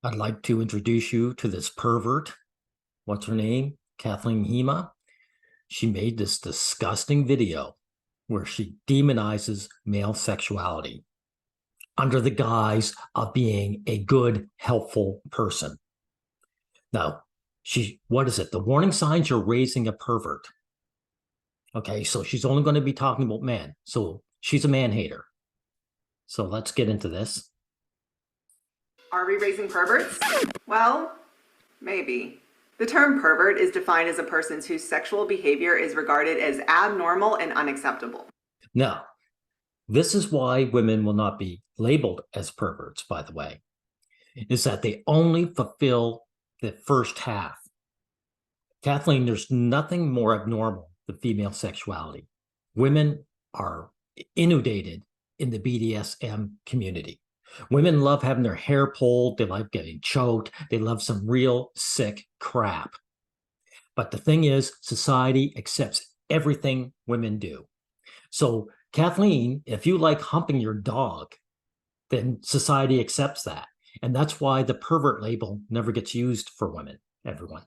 I'd like to introduce you to this pervert. What's her name? Kathleen Hema. She made this disgusting video where she demonizes male sexuality under the guise of being a good, helpful person. Now, what is it? The warning signs you're raising a pervert. Okay, so she's only going to be talking about men. So she's a man hater. So let's get into this. Are we raising perverts? Well, maybe. The term pervert is defined as a person whose sexual behavior is regarded as abnormal and unacceptable. Now, this is why women will not be labeled as perverts, by the way, is that they only fulfill the first half. Kathleen, there's nothing more abnormal than female sexuality. Women are inundated in the BDSM community. Women love having their hair pulled. They love getting choked. They love some real sick crap. But the thing is, society accepts everything women do. So, Kathleen, if you like humping your dog, then society accepts that. And that's why the pervert label never gets used for women, everyone.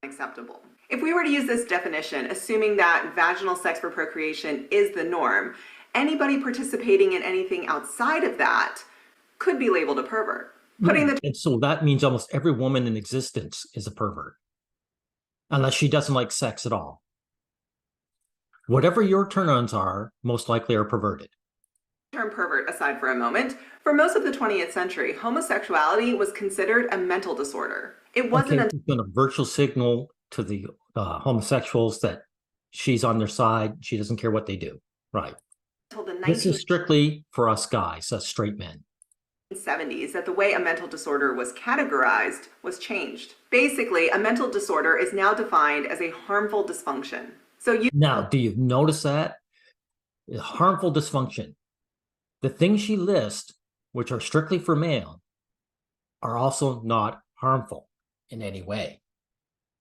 Acceptable. If we were to use this definition, assuming that vaginal sex for procreation is the norm, anybody participating in anything outside of that could be labeled a pervert. And so that means almost every woman in existence is a pervert, unless she doesn't like sex at all. Whatever your turn-ons are, most likely are perverted. Term pervert aside for a moment, for most of the 20th century, homosexuality was considered a mental disorder. It wasn't a virtual signal to the homosexuals that she's on their side. She doesn't care what they do. Right. This is strictly for us guys, us straight men. 70s that the way a mental disorder was categorized was changed. Basically, a mental disorder is now defined as a harmful dysfunction. Now, do you notice that? Harmful dysfunction. The things she lists, which are strictly for male, are also not harmful in any way.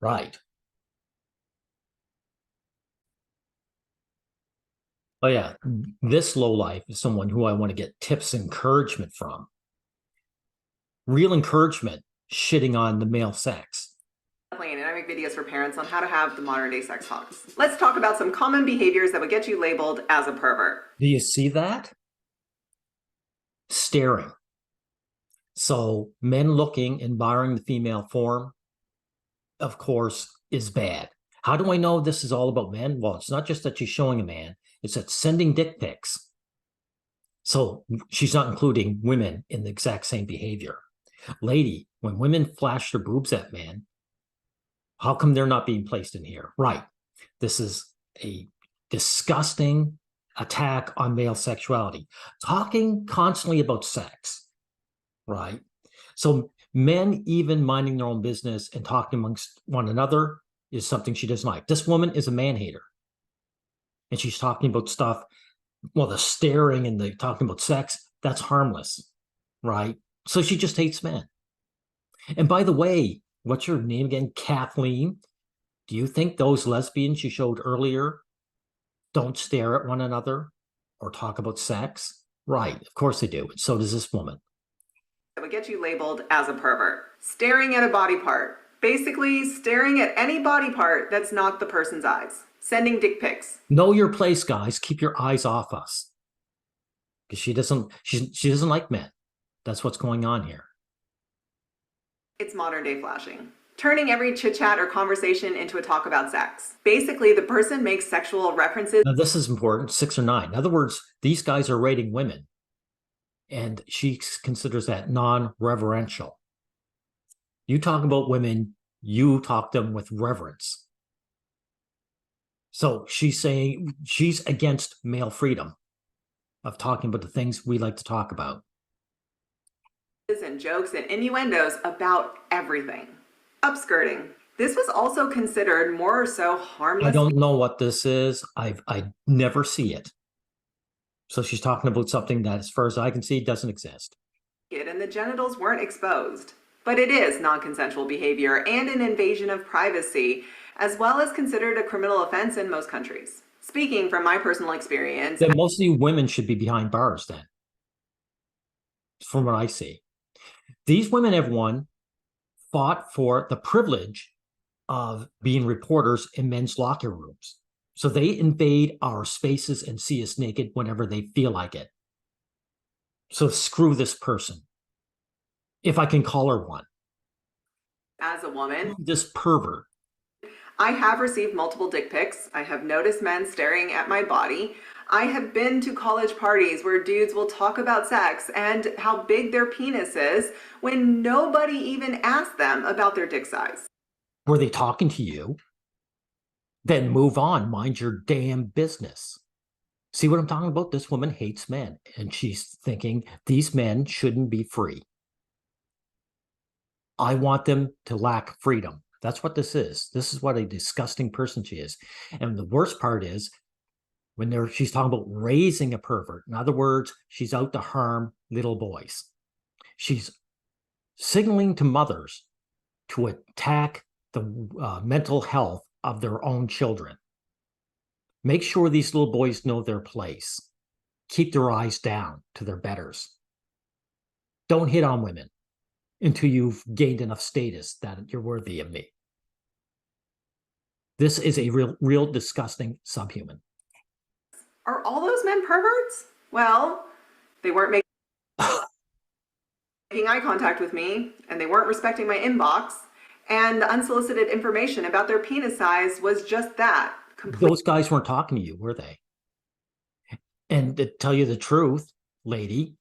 Right. Oh yeah, this lowlife is someone who I want to get tips and encouragement from. Real encouragement, shitting on the male sex. And I make videos for parents on how to have the modern day sex talks. Let's talk about some common behaviors that would get you labeled as a pervert. Do you see that? Staring. So men looking and admiring the female form, of course, is bad. How do I know this is all about men? Well, it's not just that she's showing a man, it's that sending dick pics. So she's not including women in the exact same behavior. Lady, when women flash their boobs at men, how come they're not being placed in here? Right. This is a disgusting attack on male sexuality. Talking constantly about sex, right? So men even minding their own business and talking amongst one another is something she doesn't like. This woman is a man hater. And she's talking about stuff, well, the staring and the talking about sex, that's harmless, right? So she just hates men. And by the way, what's your name again? Kathleen. Do you think those lesbians you showed earlier don't stare at one another or talk about sex? Right, of course they do. And so does this woman. That would get you labeled as a pervert. Staring at a body part. Basically, staring at any body part that's not the person's eyes. Sending dick pics. Know your place, guys. Keep your eyes off us. Because she doesn't like men. That's what's going on here. It's modern day flashing. Turning every chit chat or conversation into a talk about sex. Basically, the person makes sexual references. Now, this is important, 6 or 9. In other words, these guys are rating women. And she considers that non-reverential. You talk about women, you talk them with reverence. So she's saying she's against male freedom of talking about the things we like to talk about. And jokes and innuendos about everything. Upskirting. This was also considered more or so harmless. I don't know what this is. I never see it. So she's talking about something that, as far as I can see, doesn't exist. And the genitals weren't exposed. But it is non-consensual behavior and an invasion of privacy, as well as considered a criminal offense in most countries. Speaking from my personal experience. Then mostly women should be behind bars then, from what I see. These women have fought for the privilege of being reporters in men's locker rooms. So they invade our spaces and see us naked whenever they feel like it. So screw this person, if I can call her one. As a woman, this pervert. I have received multiple dick pics. I have noticed men staring at my body. I have been to college parties where dudes will talk about sex and how big their penis is when nobody even asked them about their dick size. Were they talking to you? Then move on. Mind your damn business. See what I'm talking about? This woman hates men, and she's thinking these men shouldn't be free. I want them to lack freedom. That's what this is. This is what a disgusting person she is. And the worst part is when she's talking about raising a pervert. In other words, she's out to harm little boys. She's signaling to mothers to attack the mental health of their own children. Make sure these little boys know their place. Keep their eyes down to their betters. Don't hit on women until you've gained enough status that you're worthy of me. This is a real disgusting subhuman. Are all those men perverts? Well, they weren't making eye contact with me, and they weren't respecting my inbox, and the unsolicited information about their penis size was just that. Those guys weren't talking to you, were they? And to tell you the truth, lady,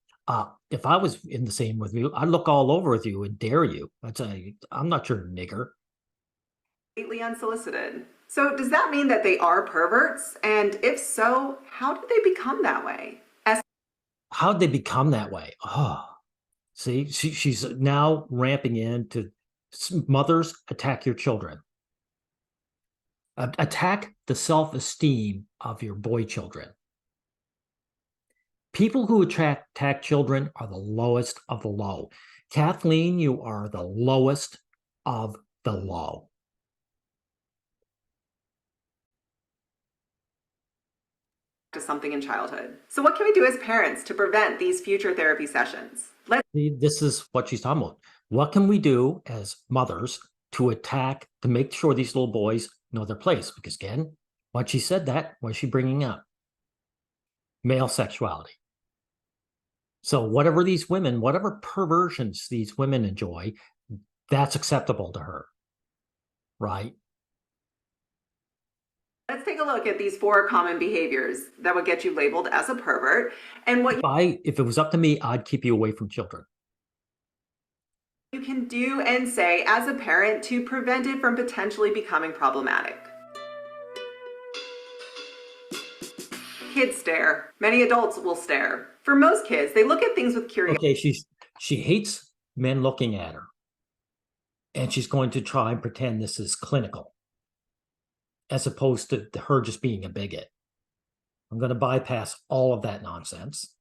if I was in the same with you, I'd look all over with you and dare you. I'd say, I'm not your nigger. Completely unsolicited. So does that mean that they are perverts? And if so, how did they become that way? How'd they become that way? Oh, see, she's now ramping into mothers attack your children. Attack the self-esteem of your boy children. People who attack children are the lowest of the low. Kathleen, you are the lowest of the low. To something in childhood. So what can we do as parents to prevent these future therapy sessions? This is what she's talking about. What can we do as mothers to make sure these little boys know their place? Because again, when she said that, what is she bringing up? Male sexuality. So whatever these women, whatever perversions these women enjoy, that's acceptable to her, right? Let's take a look at these 4 common behaviors that would get you labeled as a pervert. And what if it was up to me, I'd keep you away from children. You can do and say as a parent to prevent it from potentially becoming problematic. Kids stare. Many adults will stare. For most kids, they look at things with curiosity. Okay, she hates men looking at her. And she's going to try and pretend this is clinical, as opposed to her just being a bigot. I'm going to bypass all of that nonsense.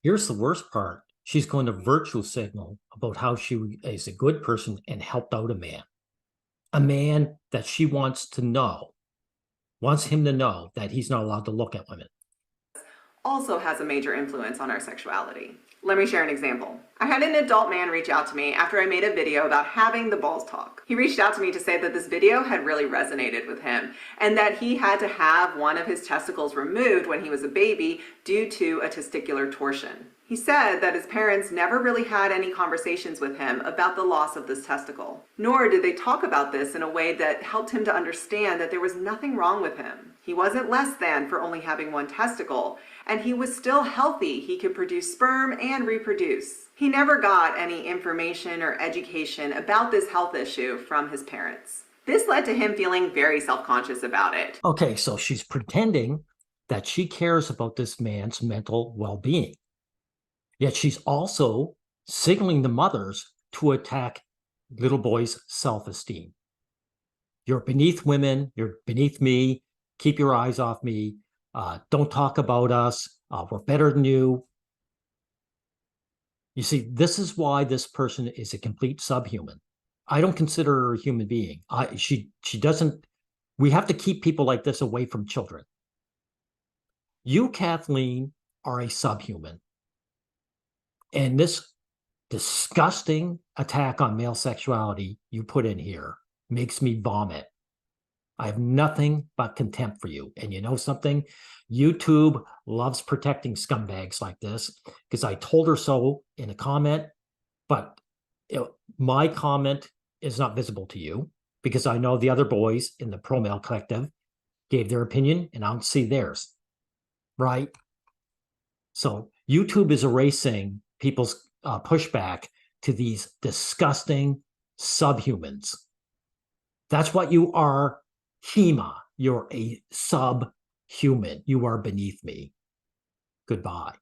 Here's the worst part. She's going to virtue signal about how she is a good person and helped out a man that she wants him to know that he's not allowed to look at women. Also has a major influence on our sexuality. Let me share an example. I had an adult man reach out to me after I made a video about having the balls talk. He reached out to me to say that this video had really resonated with him and that he had to have one of his testicles removed when he was a baby due to a testicular torsion. He said that his parents never really had any conversations with him about the loss of this testicle, nor did they talk about this in a way that helped him to understand that there was nothing wrong with him. He wasn't less than for only having one testicle, and he was still healthy. He could produce sperm and reproduce. He never got any information or education about this health issue from his parents. This led to him feeling very self-conscious about it. Okay, so she's pretending that she cares about this man's mental well-being. Yet she's also signaling the mothers to attack little boys' self-esteem. You're beneath women. You're beneath me. Keep your eyes off me. Don't talk about us. We're better than you. You see, this is why this person is a complete subhuman. I don't consider her a human being. She doesn't. We have to keep people like this away from children. You, Kathleen, are a subhuman. And this disgusting attack on male sexuality you put in here makes me vomit. I have nothing but contempt for you. And you know something? YouTube loves protecting scumbags like this because I told her so in a comment, but my comment is not visible to you because I know the other boys in the pro male collective gave their opinion and I don't see theirs. Right? So YouTube is erasing people's pushback to these disgusting subhumans. That's what you are, Hema. You're a subhuman. You are beneath me. Goodbye.